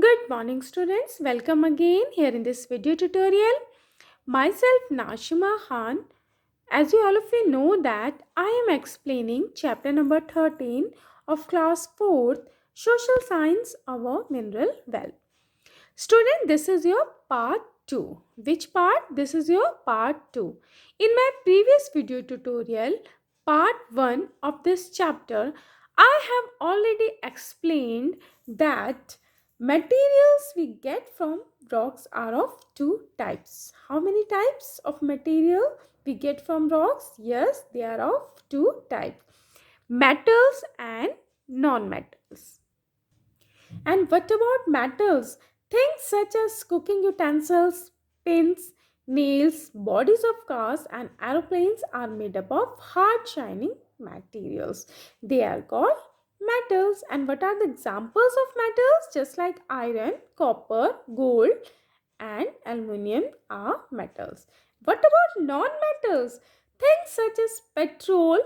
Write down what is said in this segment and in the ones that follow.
Good morning students, welcome again here in this video tutorial. Myself Nashima Khan. As you all of you know that I am explaining chapter number 13 of class 4th Social Science our Mineral Well. Student, this is your part 2. Which part? This is your part 2. In my previous video tutorial, part 1 of this chapter, I have already explained that materials we get from rocks are of two types. How many types of material we get from rocks? Yes, they are of two types. Metals and non-metals. And what about metals? Things such as cooking utensils, pins, nails, bodies of cars, and aeroplanes are made up of hard shining materials. They are called metals. And what are the examples of metals? Just like iron, copper, gold, and aluminium are metals. What about non-metals? Things such as petrol,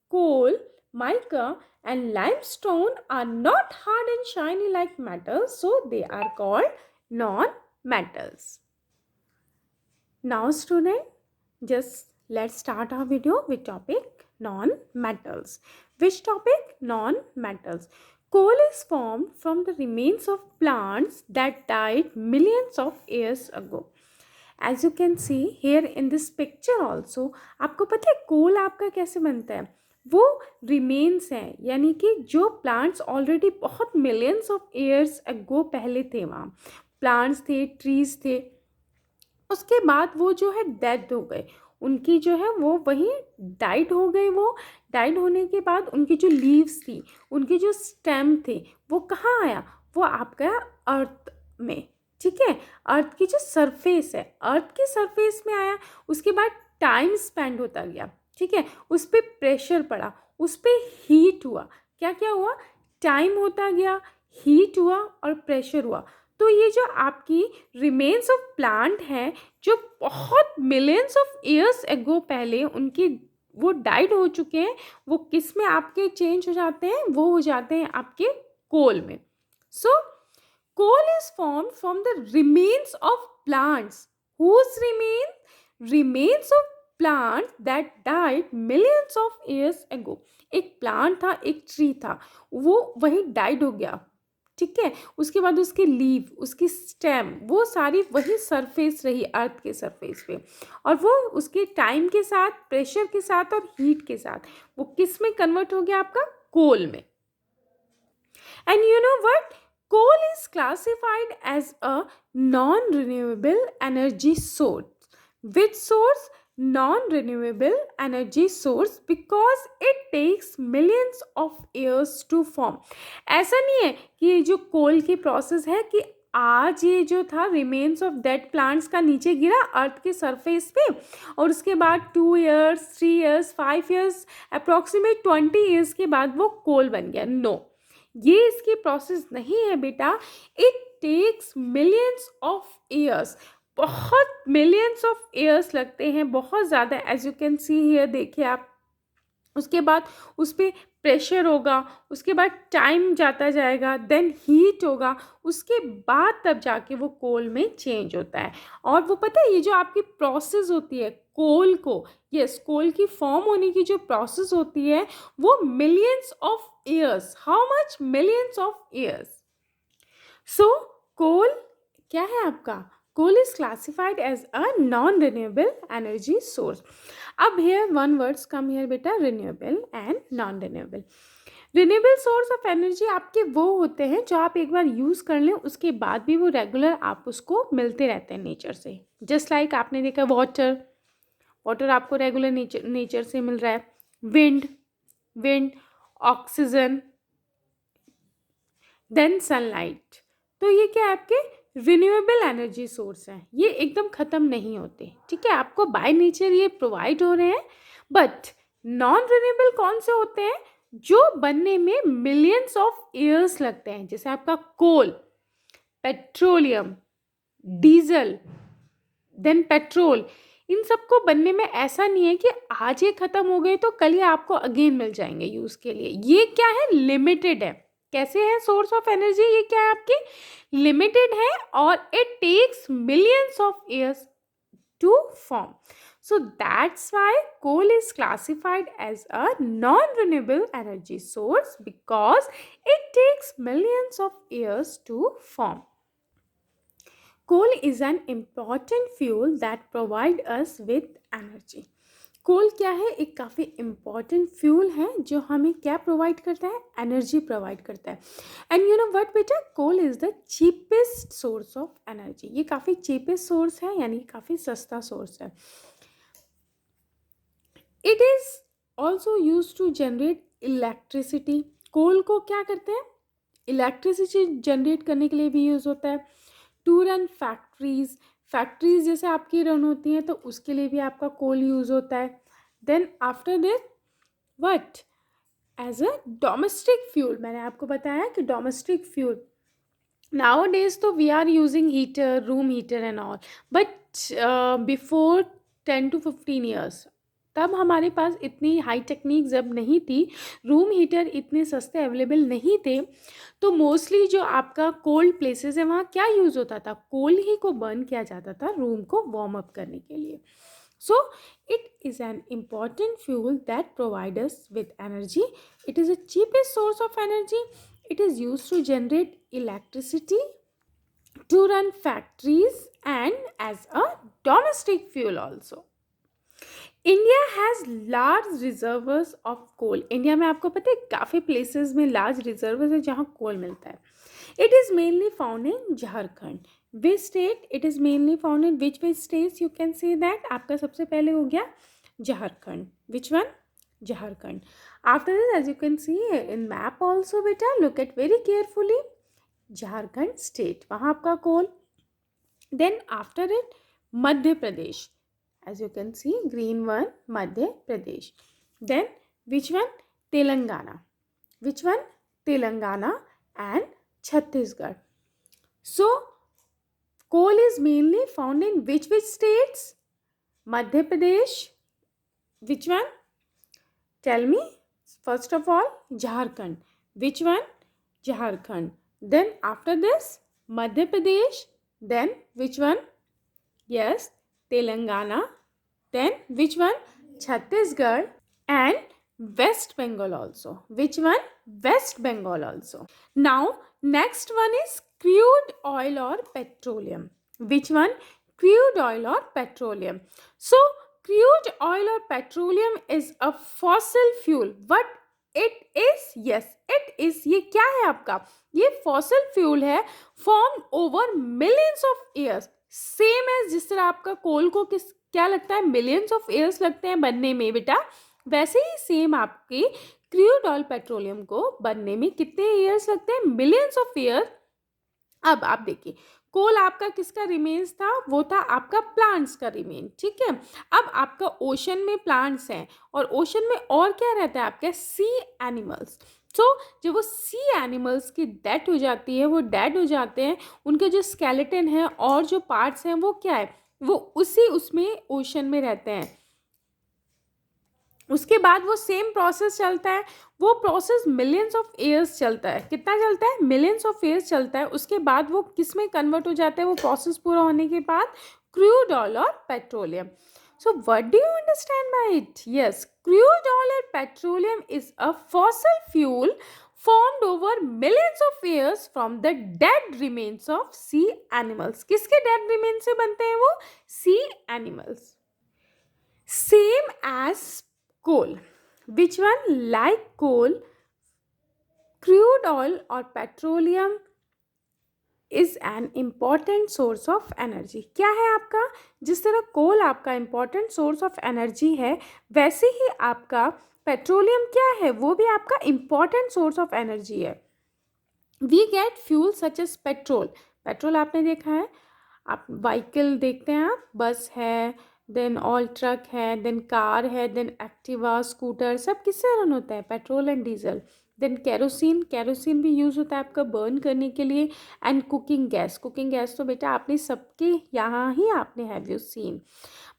coal, mica, and limestone are not hard and shiny like metals, so they are called non-metals. Now student, just let's start our video with topic non-metals. Which topic? Non-metals. Coal is formed from the remains of plants that died millions of years ago. As you can see here in this picture also, आपको पता है कोल आपका कैसे बनता है? वो remains हैं, यानी कि जो प्लांट्स ऑलरेडी बहुत मिलियंस ऑफ ईयर्स अगो पहले थे, वहाँ प्लांट्स थे, ट्रीज थे, उसके बाद वो जो है डेड हो गए, उनकी जो है वो वहीं डाइड हो गए। वो डाइड होने के बाद उनकी जो लीव्स थी, उनके जो स्टेम थे, वो कहाँ आया? वो आपका अर्थ में, ठीक है, अर्थ की जो सरफेस है, अर्थ की सरफेस में आया। उसके बाद टाइम स्पेंड होता गया, ठीक है, उस पर प्रेशर पड़ा, उस पर हीट हुआ। क्या क्या हुआ? टाइम होता गया, हीट हुआ और प्रेशर हुआ। तो ये जो आपकी रिमेन्स ऑफ प्लांट है, जो बहुत मिलियंस ऑफ ईयर्स एगो पहले उनकी वो डाइड हो चुके हैं, वो किस में आपके चेंज हो जाते हैं? वो हो जाते हैं आपके कोल में। सो coal is formed from the remains of plants. Whose remains? Remains of plants that died millions of years ago. एक प्लांट था, एक ट्री था, वो वहीं डाइड हो गया, ठीक है। उसके बाद उसके लीव, उसकी स्टेम, वो सारी वही सरफेस रही अर्थ के सरफेस पे, और वो उसके टाइम के साथ, प्रेशर के साथ और हीट के साथ वो किस में कन्वर्ट हो गया? आपका कोल में। And you know what? Coal is classified as a non-renewable energy source. Which source? Non-renewable energy source because it takes millions of years to form. ऐसा नहीं है कि ये जो कोल की प्रोसेस है कि आज ये जो था रिमेन्स ऑफ डेड प्लांट्स का नीचे गिरा अर्थ के सरफेस पे, और उसके बाद 2 years, 3 years, 5 years, approximate 20 years के बाद वो कोल बन गया। नो, ये इसकी प्रोसेस नहीं है बेटा। It takes millions of years, बहुत मिलियंस ऑफ ईयर्स लगते हैं, बहुत ज़्यादा। As you can see here, देखिए आप। उसके बाद उस पर प्रेशर होगा, उसके बाद टाइम जाता जाएगा, देन हीट होगा, उसके बाद तब जाके वो कोल में चेंज होता है। और वो पता है, ये जो आपकी प्रोसेस होती है कोल को, यस, कोल की फॉर्म होने की जो प्रोसेस होती है वो millions of years. How much? Millions of years. So coal क्या है आपका? Coal is classified as a non-renewable energy source. अब here one words come here बेटा, renewable and non-renewable. Renewable source of energy आपके वो होते हैं जो आप एक बार यूज़ कर लें, उसके बाद भी वो रेगुलर आप उसको मिलते रहते हैं नेचर से। जस्ट लाइक आपने देखा वाटर, वाटर आपको रेगुलर नेचर से मिल रहा है। Wind, oxygen, then sunlight. तो ये क्या है? आपके रिन्यूएबल एनर्जी सोर्स हैं, ये एकदम ख़त्म नहीं होते, ठीक है, आपको बाय नेचर ये प्रोवाइड हो रहे हैं। बट नॉन रिन्यूएबल कौन से होते हैं? जो बनने में मिलियंस ऑफ ईयर्स लगते हैं, जैसे आपका कोल, पेट्रोलियम, डीजल, देन पेट्रोल। इन सबको बनने में ऐसा नहीं है कि आज ये ख़त्म हो गए तो कल ये आपको अगेन मिल जाएंगे यूज़ के लिए। ये क्या है? लिमिटेड है, कैसे है सोर्स ऑफ एनर्जी? ये क्या है आपकी? लिमिटेड है और it takes millions of years to form. So that's why coal is classified as a non-renewable energy source because it takes millions of years to form. Coal is an important fuel that provides us with energy. कोल क्या है? एक काफ़ी important fuel है जो हमें क्या provide करता है? एनर्जी प्रोवाइड करता है. एंड यू नो व्हाट बेटा, coal is the cheapest source of energy. ये काफ़ी चीपेस्ट सोर्स है, यानी काफ़ी सस्ता सोर्स है. It is also use to generate electricity. Coal को क्या करते हैं? इलेक्ट्रिसिटी जनरेट करने के लिए भी यूज़ होता है. To run factories. फैक्ट्रीज जैसे आपकी रन होती हैं तो उसके लिए भी आपका कोल यूज़ होता है. Then after this what? As a domestic fuel. मैंने आपको बताया कि डोमेस्टिक फ्यूल नाउ डेज तो we are using heater, room heater and all, but before 10 to 15 years तब हमारे पास इतनी हाई टेक्निक जब नहीं थी, रूम हीटर इतने सस्ते अवेलेबल नहीं थे, तो मोस्टली जो आपका कोल्ड प्लेसेस है वहाँ क्या यूज़ होता था? कोल ही को बर्न किया जाता था रूम को वार्म अप करने के लिए. So it is an important fuel that provide us with energy. It is a cheapest source of energy. It is use to generate electricity, to run factories and as a domestic fuel also. India has large reserves of coal. India में आपको पता है काफ़ी places में large reservoirs है जहाँ coal मिलता है. It is mainly found in Jharkhand. Which state? It is mainly found in which states? You can say that. आपका सबसे पहले हो गया Jharkhand. Which one? Jharkhand. After this as you can see in map also बेटा, look at very carefully. Jharkhand state, वहाँ आपका coal. Then after it Madhya Pradesh. As you can see, green one, Madhya Pradesh. Then which one? Telangana. Which one? Telangana and Chhattisgarh. So coal is mainly found in which states? Madhya Pradesh. Which one? Tell me. First of all, Jharkhand. Which one? Jharkhand. Then after this, Madhya Pradesh. Then which one? Yes, Telangana. Then which one? Chhattisgarh and West Bengal also. Which one? West Bengal also. Now next one is crude oil or petroleum. Which one? Crude oil or petroleum. So crude oil or petroleum is a fossil fuel. What it is? Yes, it is. ये क्या है आपका? ये fossil fuel है formed over millions of years. Same as जिस तरह आपका कोल को क्या लगता है? मिलियंस ऑफ ईयर्स लगते हैं बनने में बेटा, वैसे ही सेम आपके क्रूड ऑयल पेट्रोलियम को बनने में कितने ईयर्स लगते हैं? Millions of year. अब आप देखिए, कोल आपका किसका रिमेन्स था? वो था आपका प्लांट्स का रिमेन. ठीक है. अब आपका ओशन में प्लांट्स हैं और ओशन में और क्या रहता है आपके? सी एनिमल्स. सो जब वो सी एनिमल्स की डेथ हो जाती है, वो डेड हो जाते हैं, उनके जो स्केलेटन है और जो पार्ट्स हैं वो क्या है? वो उसमें ओशन में रहते हैं. उसके बाद वो सेम प्रोसेस चलता है. वो प्रोसेस मिलियंस ऑफ ईयर्स चलता है. कितना चलता है? मिलियंस ऑफ ईयर्स चलता है. उसके बाद वो किस में कन्वर्ट हो जाता है? वो प्रोसेस पूरा होने के बाद क्रूड ऑयल और petroleum. So what do you understand by it? Yes, crude oil or petroleum is a fossil fuel formed over millions of years from the dead remains of sea animals. किसके dead remains से बनते हैं वो? Sea animals. Same as coal. Which one? Like coal, crude oil or petroleum is an important source of energy. क्या है आपका? जिस तरह कोल आपका इम्पॉर्टेंट सोर्स ऑफ एनर्जी है, वैसे ही आपका पेट्रोलियम क्या है? वो भी आपका इम्पॉर्टेंट सोर्स ऑफ एनर्जी है. We get fuel such as petrol. Petrol आपने देखा है, आप व्हीकल देखते हैं, आप बस है, देन ऑल ट्रक है, देन कार है, देन एक्टिवा, स्कूटर, सब किससे रन होता है? Petrol and diesel. Then kerosene भी यूज़ होता है आपका बर्न करने के लिए. एंड कुकिंग गैस तो बेटा आपने सबके यहाँ ही आपने हैव यू सीन,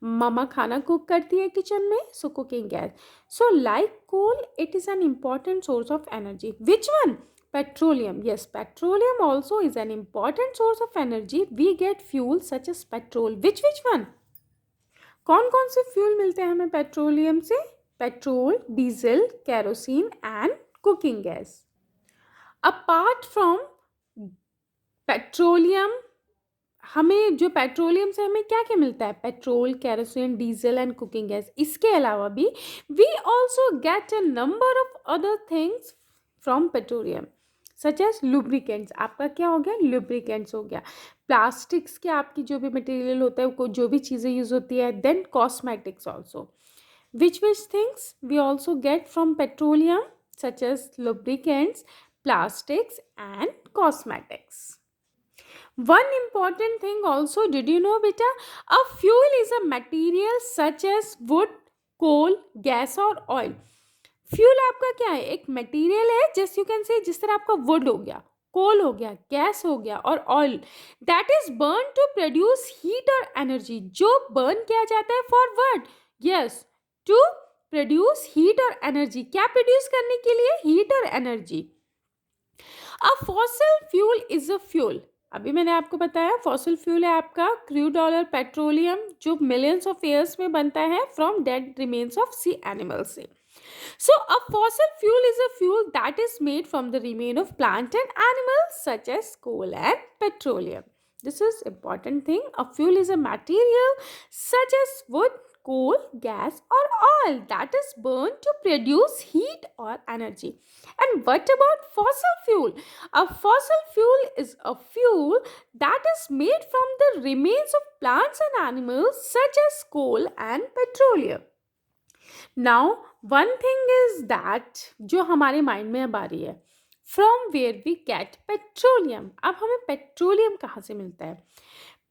मम्मा खाना कुक करती है किचन में, so cooking gas. So like coal it is an important source of energy. Which one? petroleum. Yes, petroleum also is an important source of energy. We get fuel such as petrol. Which one? कौन कौन से fuel मिलते हैं हमें petroleum से? Petrol, diesel, kerosene and cooking gas. Apart from petroleum, हमें जो petroleum से हमें क्या क्या मिलता है? Petrol, kerosene, diesel and cooking gas. इसके अलावा भी we also get a number of other things from petroleum such as lubricants. आपका क्या हो गया? लुब्रिकेंट्स हो गया. प्लास्टिक्स के आपकी जो भी मटेरियल होता है, जो भी चीज़ें यूज़ होती है. Then cosmetics also. Which things we also get from petroleum such as lubricants, plastics and cosmetics. One important thing also, did you know beta, a fuel is a material such as wood, coal, gas or oil. Fuel आपका क्या है? एक material है, just you can से, जिस तरह आपका would हो गया, कोल हो गया, गैस हो गया और oil, that is burn to produce heat और एनर्जी. जो बर्न किया जाता है for what? Yes, to produce heat और एनर्जी. क्या प्रोड्यूस करने के लिए? हीट और energy. A fossil fuel is a fuel. अभी मैंने आपको बताया फॉसिल फ्यूल है आपका क्रूड ऑयल, पेट्रोलियम, जो मिलियंस ऑफ ईयर्स में बनता है from dead remains of sea animals से. So a fossil fuel is a fuel that is made from the remain of plant and animals such as coal and petroleum. This is important thing. A fuel is a material such as wood, coal, gas or oil that is burned to produce heat or energy. And what about fossil fuel? A fossil fuel is a fuel that is made from the remains of plants and animals such as coal and petroleum. Now one thing is that जो हमारे mind में अब आ रही है, from where we get petroleum. अब हमें petroleum कहाँ से मिलता है?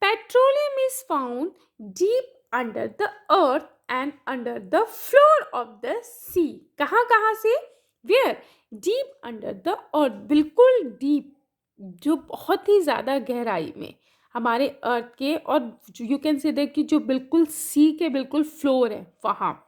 Petroleum is found deep under the earth and under the floor of the sea. कहाँ कहाँ से? Where? Deep under the earth, बिल्कुल डीप, जो बहुत ही ज़्यादा गहराई में हमारे अर्थ के, और यू कैन से कि जो बिल्कुल सी के बिल्कुल फ्लोर है वहाँ.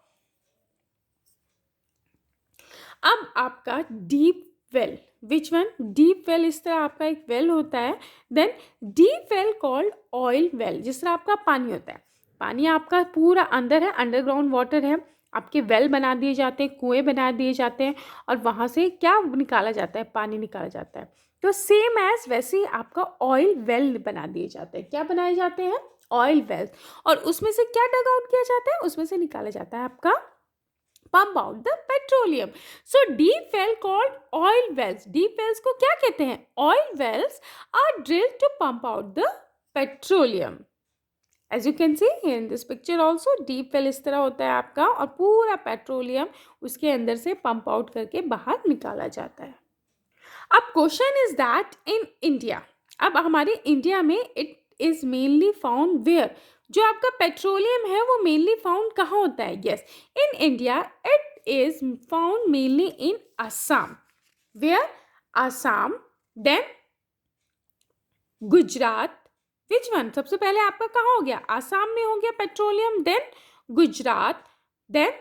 अब आपका deep well, which one? Deep well, इस तरह आपका एक वेल होता है. Then deep well called oil well. जिस तरह आपका पानी होता है, पानी आपका पूरा अंदर है, अंडरग्राउंड वाटर है, आपके वेल बना दिए जाते हैं, कुएं बना दिए जाते हैं और वहाँ से क्या निकाला जाता है? पानी निकाला जाता है. तो सेम एज वैसे ही आपका ऑयल वेल बना दिए जाते हैं. क्या बनाए जाते हैं? Oil well. और उसमें से क्या डग आउट किया जाता है? उसमें से निकाला जाता है आपका pump out the petroleum. So deep well called oil wells. Deep wells को क्या कहते हैं? Oil wells are drilled to pump out the petroleum. As you can see here in this picture also, deep well इस तरह होता है आपका और पूरा पेट्रोलियम उसके अंदर से पंप आउट करके बाहर निकाला जाता है. अब question is that in India, अब हमारे इंडिया में it is mainly found where? जो आपका पेट्रोलियम है वो मेनली फाउंड कहाँ होता है? Yes, in India it is found mainly in Assam. Where? Assam. Then Gujarat. Which one? सबसे पहले आपका कहाँ हो गया? असम में हो गया petroleum. Then Gujarat. Then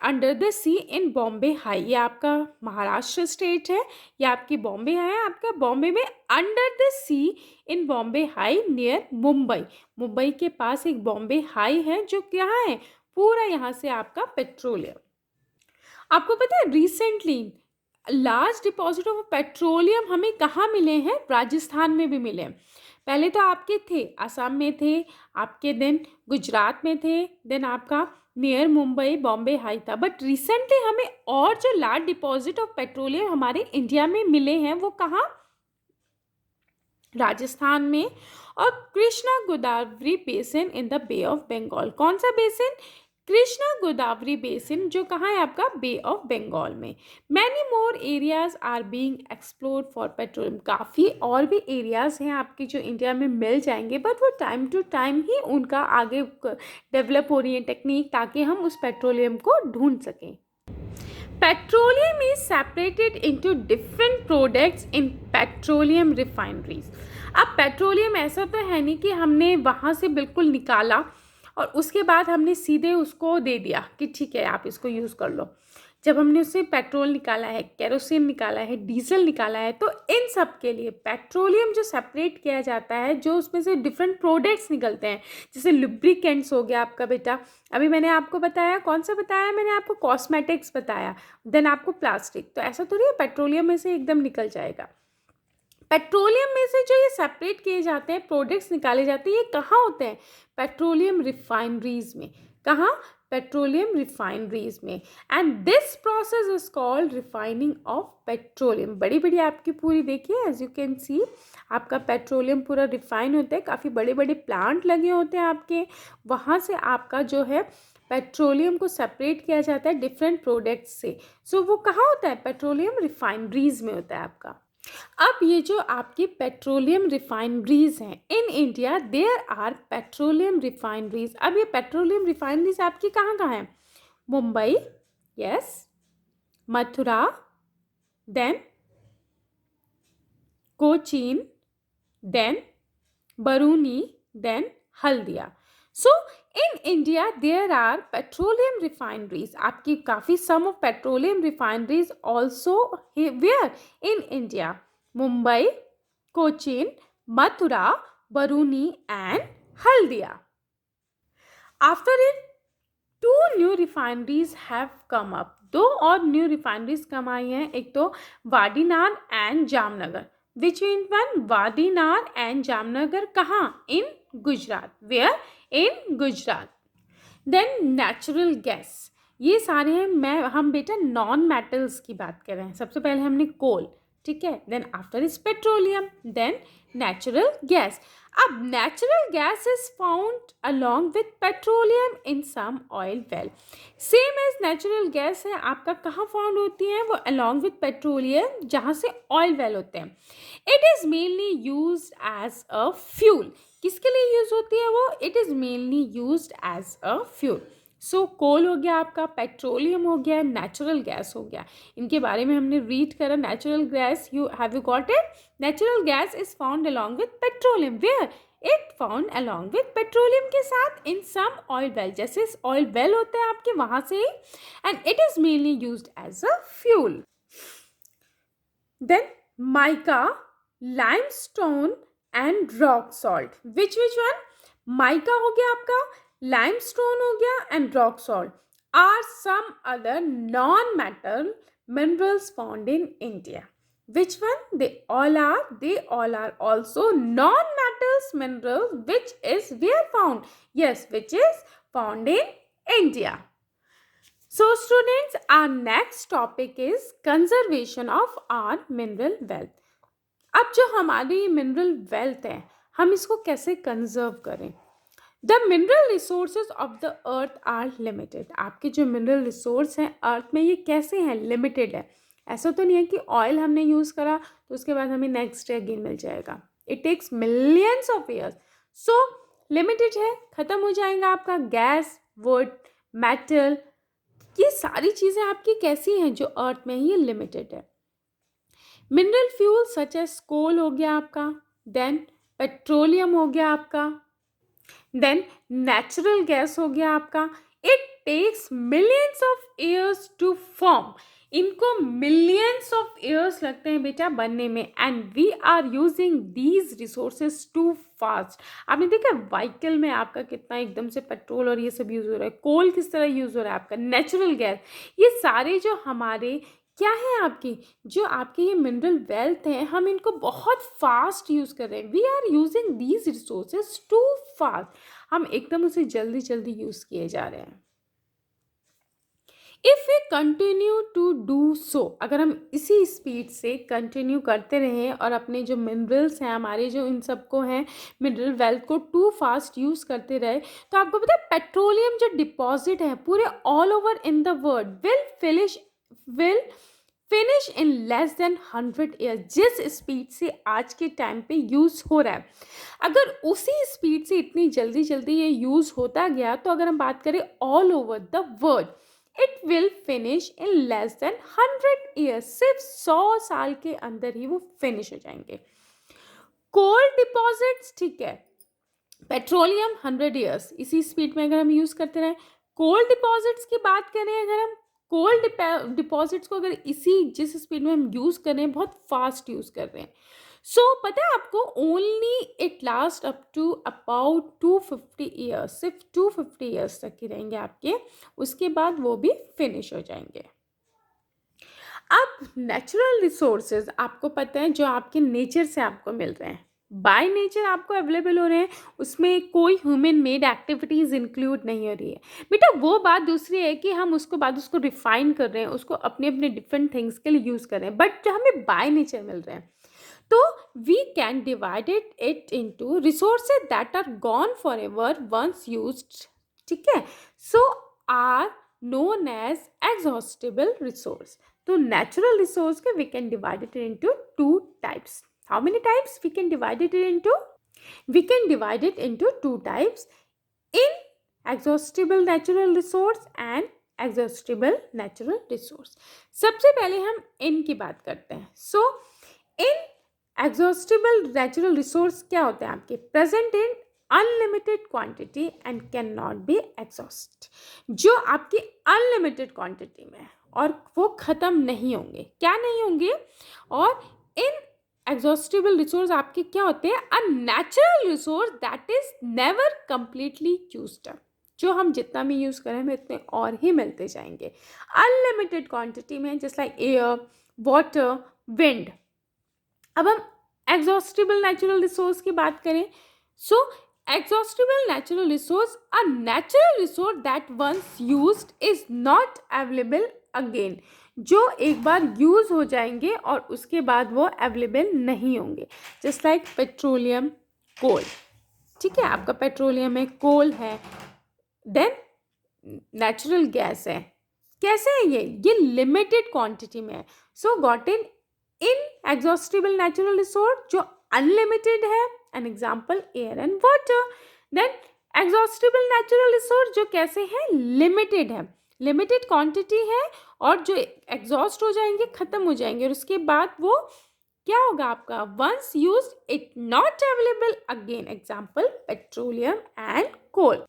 under the sea in Bombay High. ये आपका महाराष्ट्र स्टेट है, ये आपकी बॉम्बे है. आपका बॉम्बे में under the sea in Bombay High near Mumbai. Mumbai के पास एक बॉम्बे हाई है जो क्या है? पूरा यहाँ से आपका पेट्रोलियम. आपको पता है recently large deposit of petroleum हमें कहाँ मिले हैं? राजस्थान में भी मिले हैं. पहले तो आपके थे असम में थे आपके, देन गुजरात में थे, देन आपका नियर मुंबई बॉम्बे हाई था. बट रिसेंटली हमें और जो लार्ज डिपॉजिट ऑफ पेट्रोलियम हमारे इंडिया में मिले हैं वो कहाँ? राजस्थान में और Krishna Godavari basin in the Bay of Bengal. कौन सा बेसिन? कृष्णा गोदावरी बेसिन, जो कहाँ है आपका? बे ऑफ बंगाल में. Many more areas are being explored for petroleum. काफ़ी और भी एरियाज हैं आपके जो इंडिया में मिल जाएंगे, बट वो टाइम टू टाइम ही उनका आगे डेवलप हो रही है टेक्निक, ताकि हम उस पेट्रोलियम को ढूंढ सकें. Petroleum is separated into different products in petroleum refineries. अब पेट्रोलियम ऐसा तो है नहीं कि हमने वहाँ से बिल्कुल निकाला और उसके बाद हमने सीधे उसको दे दिया कि ठीक है आप इसको यूज़ कर लो. जब हमने उससे पेट्रोल निकाला है, केरोसिन निकाला है, डीजल निकाला है, तो इन सब के लिए पेट्रोलियम जो सेपरेट किया जाता है, जो उसमें से डिफरेंट प्रोडक्ट्स निकलते हैं, जैसे लुब्रिकेंट्स हो गया आपका बेटा, अभी मैंने आपको बताया, कौन सा बताया मैंने आपको, कॉस्मेटिक्स बताया, देन आपको प्लास्टिक, तो ऐसा थोड़ी है पेट्रोलियम में से एकदम निकल जाएगा। पेट्रोलियम में से जो ये सेपरेट किए जाते हैं, प्रोडक्ट्स निकाले जाते हैं, ये कहाँ होते हैं, पेट्रोलियम रिफाइनरीज में। कहाँ, पेट्रोलियम रिफाइनरीज में। And this process is called refining of petroleum. बड़ी बड़ी आपकी पूरी देखिए, एज यू कैन सी आपका पेट्रोलियम पूरा रिफाइन होता है, काफ़ी बड़े बड़े प्लांट लगे होते हैं आपके, वहाँ से आपका जो है पेट्रोलियम को सेपरेट किया जाता है डिफरेंट प्रोडक्ट्स से। सो वो कहाँ होता है, पेट्रोलियम रिफाइनरीज में होता है आपका। अब ये जो आपकी पेट्रोलियम रिफाइनरीज हैं in India, there are petroleum refineries. अब ये पेट्रोलियम रिफाइनरीज आपकी कहाँ कहाँ हैं, Mumbai, yes, Mathura, then Cochin, then Barauni, then Haldia. So in India there are petroleum refineries. आपकी काफ़ी some of petroleum refineries also where in India, Mumbai, Cochin, Mathura, Barauni and Haldia. After it, two new refineries have come up. दो और न्यू रिफाइनरीज कम आई हैं, एक तो Vadinar and Jamnagar. Which one, Vadinar and Jamnagar, कहाँ, in Gujarat, where, in Gujarat. Then natural gas, ये सारे हैं, हम बेटा नॉन मेटल्स की बात कर रहे हैं। सबसे पहले हमने कोल, ठीक है, then after is petroleum, then natural gas. अब natural gas is found along with petroleum in some oil well. Same as natural gas है आपका, कहाँ फाउंड होती है वो, अलोंग विथ पेट्रोलियम, जहाँ से ऑयल वेल होते हैं। It is mainly use as a fuel. किसके लिए यूज होती है वो, it is mainly use as a fuel. So coal हो गया आपका, पेट्रोलियम हो गया, नेचुरल गैस हो गया, इनके बारे में हमने रीड करा। Natural gas, you have you got it, natural gas is found along with petroleum, where, it found along with petroleum के साथ इन सम ऑयल वेल, जैसे ऑयल वेल होते हैं आपके वहाँ से ही, and it is mainly used as a fuel. Then mica, limestone and rock salt, which one, mica हो गया आपका, लाइमस्टोन हो गया and rock salt are some other non metal minerals found in India. Which one? They all are also non-metals minerals which is where found? Yes, which is found in India. So students, our next topic is conservation of our mineral wealth. अब जो हमारी mineral wealth है, हम इसको कैसे conserve करें। The mineral resources of the earth are limited. आपके जो मिनरल रिसोर्स हैं अर्थ में, ये कैसे हैं, लिमिटेड है। ऐसा तो नहीं है कि ऑयल हमने यूज़ करा तो उसके बाद हमें नेक्स्ट डे अगेन मिल जाएगा। It takes millions of years, so limited है, ख़त्म हो जाएगा आपका। गैस, वुड, मेटल, ये सारी चीज़ें आपकी कैसी हैं जो अर्थ में, ये लिमिटेड है। Mineral fuel such as coal हो गया आपका, देन पेट्रोलियम हो गया आपका, देन नेचुरल गैस हो गया आपका। It takes millions of years to form, इनको मिलियंस ऑफ ईयर्स लगते हैं बेटा बनने में, and we are using these resources too fast. आपने देखा व्हीकल में आपका कितना एकदम से पेट्रोल और ये सब यूज़ हो रहा है, कोल किस तरह यूज़ हो रहा है आपका, नेचुरल गैस, ये सारे जो हमारे क्या है आपकी, जो आपके ये मिनरल वेल्थ हैं, हम इनको बहुत फास्ट यूज़ कर रहे हैं। We are using these resources too fast, हम एकदम उसे जल्दी जल्दी यूज़ किए जा रहे हैं। If we continue to do so, अगर हम इसी स्पीड से कंटिन्यू करते रहें और अपने जो मिनरल्स हैं हमारे, जो इन सबको हैं मिनरल वेल्थ को टू फास्ट यूज़ करते रहे, तो आपको पता है पेट्रोलियम जो डिपॉजिट है पूरे all over in the world will finish in less than 100 year. जिस स्पीड से आज के टाइम पे यूज़ हो रहा है, अगर उसी स्पीड से इतनी जल्दी जल्दी ये यूज़ होता गया, तो अगर हम बात करें all over the world, it will finish in less than 100 years. सिर्फ 100 साल के अंदर ही वो फिनिश हो जाएंगे। कोल डिपॉजिट्स, ठीक है, पेट्रोलियम 100 ईयर्स, इसी स्पीड में अगर हम यूज़ करते रहें। कोल डिपॉजिट्स की बात करें अगर हम, कोल डिपॉजिट्स को अगर इसी जिस स्पीड में हम यूज़ कर रहे हैं, बहुत फास्ट यूज़ कर रहे हैं, सो पता है आपको, only it last up to about 250 years, सिर्फ 250 ईयर्स तक ही रहेंगे आपके, उसके बाद वो भी फिनिश हो जाएंगे। अब नेचुरल रिसोर्सेज आपको पता है जो आपके नेचर से आपको मिल रहे हैं, बाय नेचर आपको अवेलेबल हो रहे हैं, उसमें कोई ह्यूमन मेड एक्टिविटीज़ इंक्लूड नहीं हो रही है बेटा। वो बात दूसरी है कि हम उसको रिफाइन कर रहे हैं, उसको अपने अपने डिफरेंट थिंग्स के लिए यूज़ कर रहे हैं, बट जो हमें बाय नेचर मिल रहे हैं, तो we can divide it into resources that are gone forever once used, ठीक है, so are known as exhaustible resource. तो natural resource के we can divide it into two types. How many types we can divide it into? We can divide it into two types: inexhaustible natural resource and exhaustible natural resource. सबसे पहले हम इन की बात करते हैं. So in exhaustible natural resource क्या होते हैं आपके? Present in unlimited quantity and can not be exhaust, जो आपकी अनलिमिटेड क्वांटिटी में है और वो ख़त्म नहीं होंगे। क्या नहीं होंगे? और इन एग्जॉस्टिबल रिसोर्स आपके क्या होते हैं? अ natural resource that is never completely used up, जो हम जितना भी यूज़ करें हमें इतने और ही मिलते जाएंगे अनलिमिटेड क्वांटिटी में, just like air, water, wind. अब हम एग्जॉस्टिबल नेचुरल रिसोर्स की बात करें, so exhaustible natural resource, a natural resource that once used is not available again, जो एक बार यूज़ हो जाएंगे और उसके बाद वो अवेलेबल नहीं होंगे, जस्ट लाइक पेट्रोलियम, कोल, ठीक है, आपका पेट्रोलियम है, कोल है, देन नेचुरल गैस है। कैसे है ये लिमिटेड क्वांटिटी में है, so got inexhaustible natural resource जो अनलिमिटेड है, an example air and water. Then exhaustible natural resource जो कैसे है? लिमिटेड है, लिमिटेड क्वांटिटी है और जो एग्जॉस्ट हो जाएंगे, खत्म हो जाएंगे, और उसके बाद वो क्या होगा आपका? Once used it not available again, example petroleum and coal.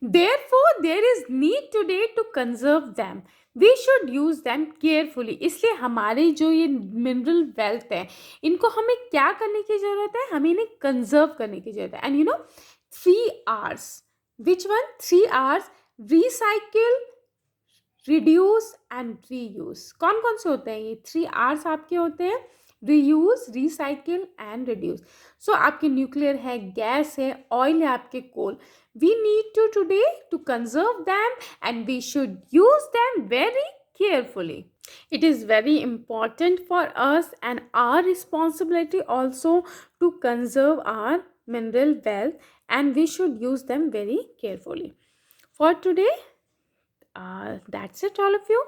Therefore there is need today to conserve them, we should use them carefully. इसलिए हमारे जो ये मिनरल वेल्थ है, इनको हमें क्या करने की जरूरत है? हमें इन्हें कंजर्व करने की जरूरत है। And you know 3 R's, which one? 3 R's, recycle, reduce and reuse. कौन कौन से होते हैं ये 3 R's आपके? होते हैं रीयूज, रिसाइकिल एंड रिड्यूस। सो आपके न्यूक्लियर है, गैस है, ऑयल है, आपके कोल। We need to today to conserve them and we should use them very carefully. It is very important for us and our responsibility also to conserve our mineral wealth, and we should use them very carefully. For today, that's it, all of you.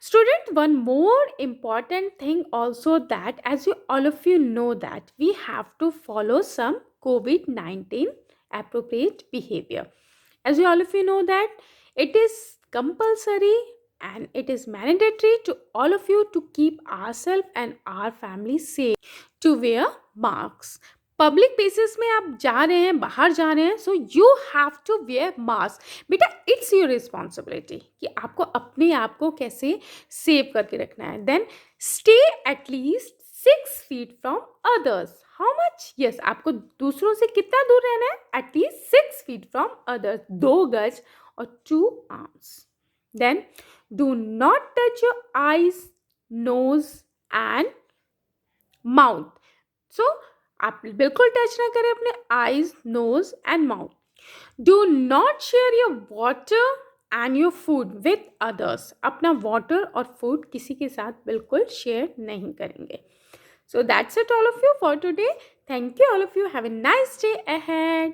Student, one more important thing also, that as you all of you know that we have to follow some COVID-19 appropriate behavior. As you all of you know that it is compulsory and it is mandatory to all of you to keep ourselves and our family safe, to wear masks. Public places में आप जा रहे हैं, बाहर जा रहे हैं, so you have to wear mask. बेटा इट्स योर रिस्पॉन्सिबिलिटी कि आपको अपने आप को कैसे सेव करके रखना है। Then stay at least 6 feet from others. How much? Yes, आपको दूसरों से कितना दूर रहना है? एटलीस्ट 6 feet फ्रॉम अदर्स, 2 गज और 2 arms. Then do not touch your eyes, nose and mouth. So आप बिल्कुल टच ना करें अपने eyes, nose and mouth. Do not share your water and your food with others. अपना वाटर और food किसी के साथ बिल्कुल शेयर नहीं करेंगे। So that's it all of you for today. Thank you all of you. Have a nice day ahead.